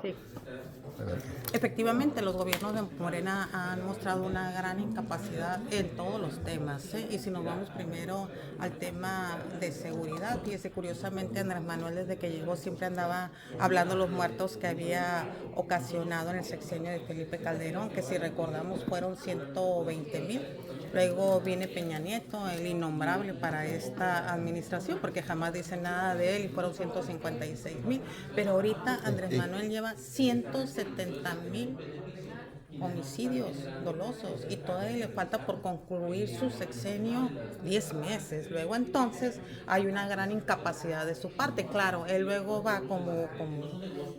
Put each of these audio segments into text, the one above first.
Sí. Adelante. Efectivamente, los gobiernos de Morena han mostrado una gran incapacidad en todos los temas, ¿eh? Y si nos vamos primero al tema de seguridad, fíjese, curiosamente Andrés Manuel desde que llegó siempre andaba hablando de los muertos que había ocasionado en el sexenio de Felipe Calderón, que si recordamos fueron 120,000. Luego viene Peña Nieto, el innombrable para esta administración, porque jamás dice nada de él y fueron 156,000. Pero ahorita Andrés Manuel lleva 170,000 homicidios dolosos y todavía le falta por concluir su sexenio 10 meses. Luego entonces hay una gran incapacidad de su parte. Claro, él luego va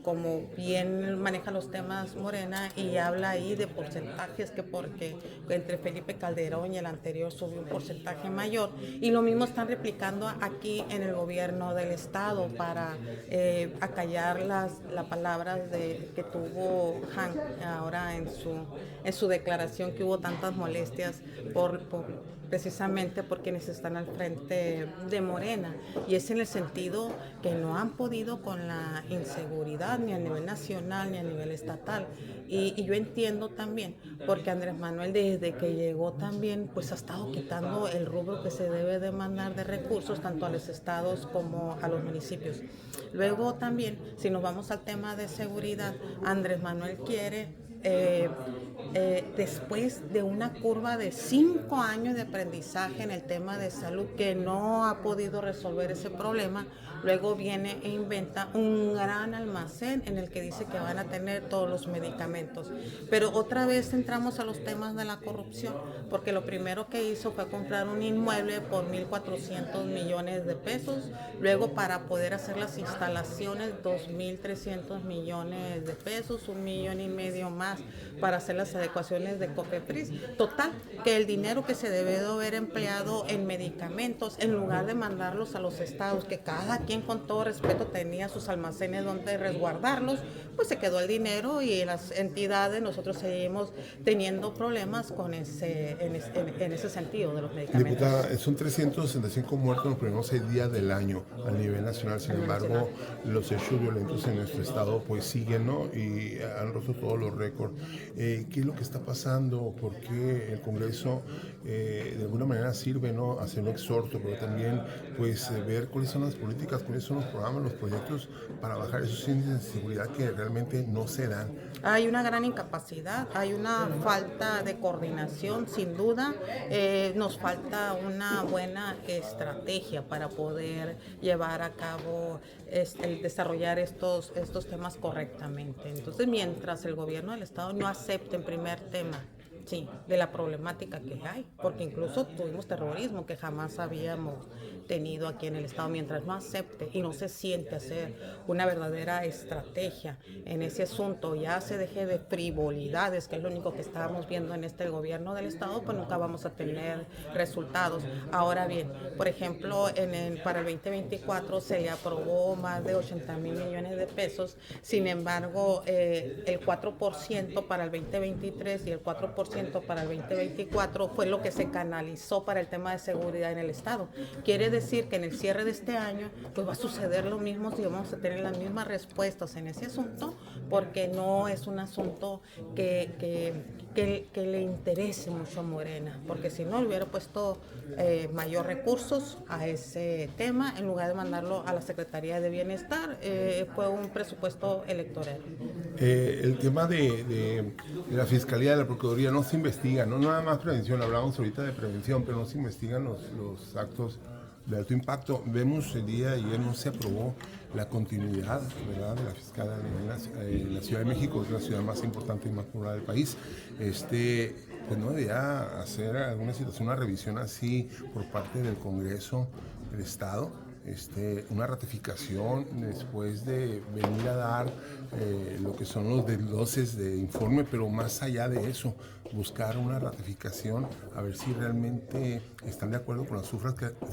como bien maneja los temas Morena y habla ahí de porcentajes que porque entre Felipe Calderón y el anterior subió un porcentaje mayor y lo mismo están replicando aquí en el gobierno del estado para acallar las palabras que tuvo Hank ahora en su declaración, que hubo tantas molestias precisamente por quienes están al frente de Morena, y es en el sentido que no han podido con la inseguridad ni a nivel nacional ni a nivel estatal, y yo entiendo también porque Andrés Manuel desde que llegó también pues ha estado quitando el rubro que se debe demandar de recursos tanto a los estados como a los municipios. Luego también, si nos vamos al tema de seguridad, Andrés Manuel quiere después de una curva de 5 años de aprendizaje en el tema de salud que no ha podido resolver ese problema, luego viene e inventa un gran almacén en el que dice que van a tener todos los medicamentos. Pero otra vez entramos a los temas de la corrupción, porque lo primero que hizo fue comprar un inmueble por 1,400 millones de pesos, luego para poder hacer las instalaciones 2,300 millones de pesos, 1,5 millones más para hacer las adecuaciones de COFEPRIS. Total, que el dinero que se debe de haber empleado en medicamentos, en lugar de mandarlos a los estados, que cada quien con todo respeto tenía sus almacenes donde resguardarlos, pues se quedó el dinero y las entidades, nosotros seguimos teniendo problemas con en ese sentido de los medicamentos. Diputada, son 365 muertos en los primeros 6 días del año a nivel nacional. Sin embargo, los hechos violentos en nuestro estado pues siguen, ¿no? Y han roto todos los récords. ¿Qué es lo que está pasando? ¿Por qué el Congreso de alguna manera sirve, ¿no? Hacer un exhorto, pero también pues ver cuáles son las políticas, cuáles son los programas, los proyectos para bajar esos índices de seguridad que realmente no se dan? Hay una gran incapacidad, hay una falta de coordinación, sin duda. Nos falta una buena estrategia para poder llevar a cabo, el desarrollar estos temas correctamente. Entonces, mientras el gobierno del Estado no acepte en primer tema, sí, de la problemática que hay, porque incluso tuvimos terrorismo que jamás habíamos tenido aquí en el Estado, mientras no acepte y no se siente hacer una verdadera estrategia en ese asunto, ya se deje de frivolidades, que es lo único que estábamos viendo en este gobierno del Estado, pues nunca vamos a tener resultados. Ahora bien, por ejemplo, para el 2024 se le aprobó más de 80,000 millones de pesos, sin embargo, el 4% para el 2023 y el 4% para el 2024 fue lo que se canalizó para el tema de seguridad en el Estado. Quiere decir que en el cierre de este año pues va a suceder lo mismo, si vamos a tener las mismas respuestas en ese asunto, porque no es un asunto que le interese mucho a Morena, porque si no le hubiera puesto mayor recursos a ese tema en lugar de mandarlo a la Secretaría de Bienestar. Fue un presupuesto electoral. El tema de la Fiscalía, de la Procuraduría, no se investiga, no nada más prevención, hablamos ahorita de prevención, pero no se investigan los actos de alto impacto. Vemos el día de ayer no se aprobó la continuidad, ¿verdad?, de la fiscal en la Ciudad de México, que es la ciudad más importante y más poblada del país. Pues no debería hacer alguna situación, una revisión así por parte del Congreso del Estado, una ratificación después de venir a dar lo que son los desgloses de informe, pero más allá de eso, buscar una ratificación, a ver si realmente están de acuerdo con las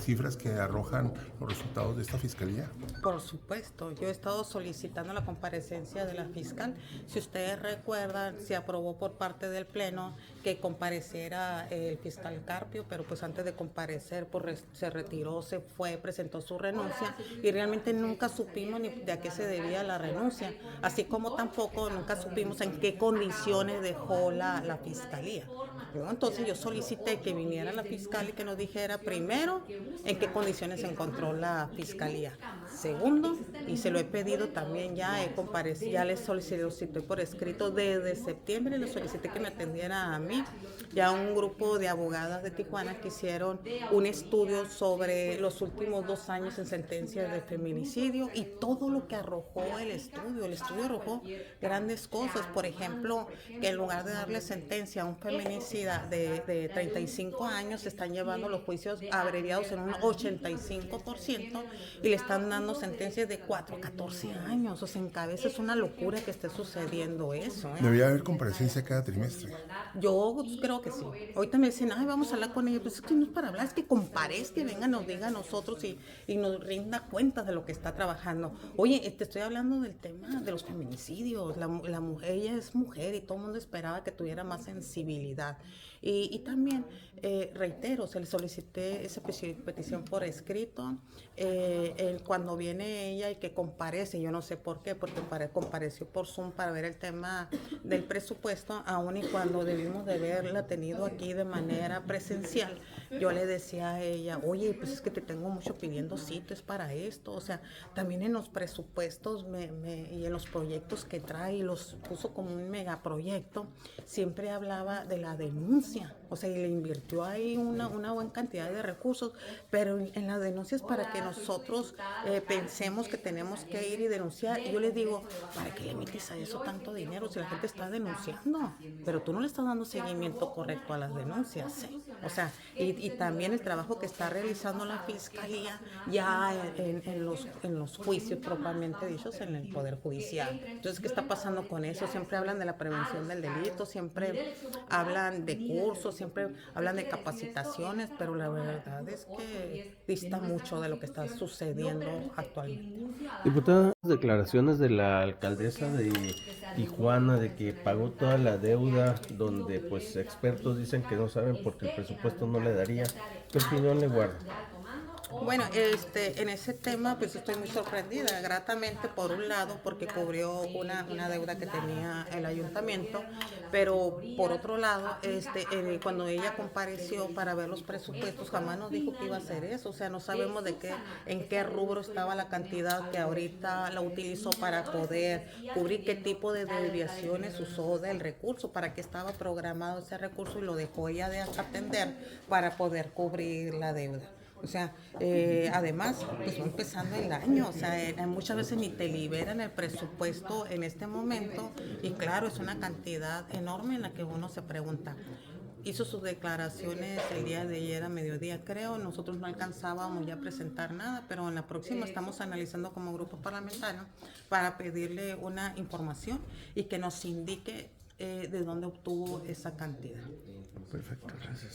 cifras que arrojan los resultados de esta fiscalía. Por supuesto, yo he estado solicitando la comparecencia de la fiscal. Si ustedes recuerdan, se aprobó por parte del Pleno que compareciera el fiscal Carpio, pero pues antes de comparecer pues se retiró, se fue, presentó su renuncia y realmente nunca supimos ni de a qué se debía la renuncia, así como tampoco tampoco nunca supimos en qué condiciones dejó la fiscalía. ¿No? Entonces yo solicité que viniera la fiscal y que nos dijera primero en qué condiciones se encontró la fiscalía. Segundo, y se lo he pedido también, ya he comparecido, ya le solicité por escrito desde septiembre, le solicité que me atendiera a mí, ya un grupo de abogadas de Tijuana que hicieron un estudio sobre los últimos 2 años en sentencias de feminicidio y todo lo que arrojó el estudio. El estudio arrojó grandes cosas, por ejemplo, que en lugar de darle sentencia a un feminicida de 35 años, se están llevando los juicios abreviados en un 85% y le están dando sentencias de 4 a 14 años. O sea, en cabeza es una locura que esté sucediendo eso. Debería haber comparecencia cada trimestre. Yo creo que sí. Ahorita me dicen, ay, vamos a hablar con ella. Pues es que no es para hablar, es que comparezca, que venga, nos diga a nosotros y nos rinda cuentas de lo que está trabajando. Oye, te estoy hablando del tema de los feminicidios. La mujer, ella es mujer y todo el mundo esperaba que tuviera más sensibilidad. Y también, reitero, se le solicité esa petición por escrito. Cuando viene ella y que comparece, yo no sé por qué, porque compareció por Zoom para ver el tema del presupuesto, aun y cuando debimos de haberla tenido aquí de manera presencial. Yo le decía a ella, oye, pues es que te tengo mucho pidiendo citas para esto. O sea, también en los presupuestos y en los proyectos que trae, los puso como un megaproyecto, siempre hablaba de la denuncia. O sea, y le invirtió ahí una buena cantidad de recursos, pero en las denuncias para que nosotros pensemos que tenemos que ir y denunciar. Y yo les digo, ¿para qué le metes a eso tanto dinero si la gente está denunciando? Pero tú no le estás dando seguimiento correcto a las denuncias, ¿sí? O sea, y también el trabajo que está realizando la fiscalía ya en los juicios propiamente dichos en el Poder Judicial. Entonces, ¿qué está pasando con eso? Siempre hablan de la prevención del delito, siempre hablan de cursos, siempre hablan de capacitaciones, pero la verdad es que dista mucho de lo que está sucediendo actualmente. Diputada, declaraciones de la alcaldesa de Tijuana de que pagó toda la deuda, donde pues expertos dicen que no saben porque el presupuesto no le daría. ¿Qué opinión le guarda? Bueno, en ese tema pues estoy muy sorprendida, gratamente por un lado porque cubrió una deuda que tenía el ayuntamiento, pero por otro lado, cuando ella compareció para ver los presupuestos, jamás nos dijo que iba a hacer eso. O sea, no sabemos en qué rubro estaba la cantidad que ahorita la utilizó para poder cubrir, qué tipo de desviaciones usó del recurso, para qué estaba programado ese recurso y lo dejó ella de atender para poder cubrir la deuda. O sea, además, pues va empezando el año, o sea, muchas veces ni te liberan el presupuesto en este momento y claro, es una cantidad enorme en la que uno se pregunta. Hizo sus declaraciones el día de ayer a mediodía, creo, nosotros no alcanzábamos ya a presentar nada, pero en la próxima estamos analizando como grupo parlamentario para pedirle una información y que nos indique de dónde obtuvo esa cantidad. Perfecto, gracias.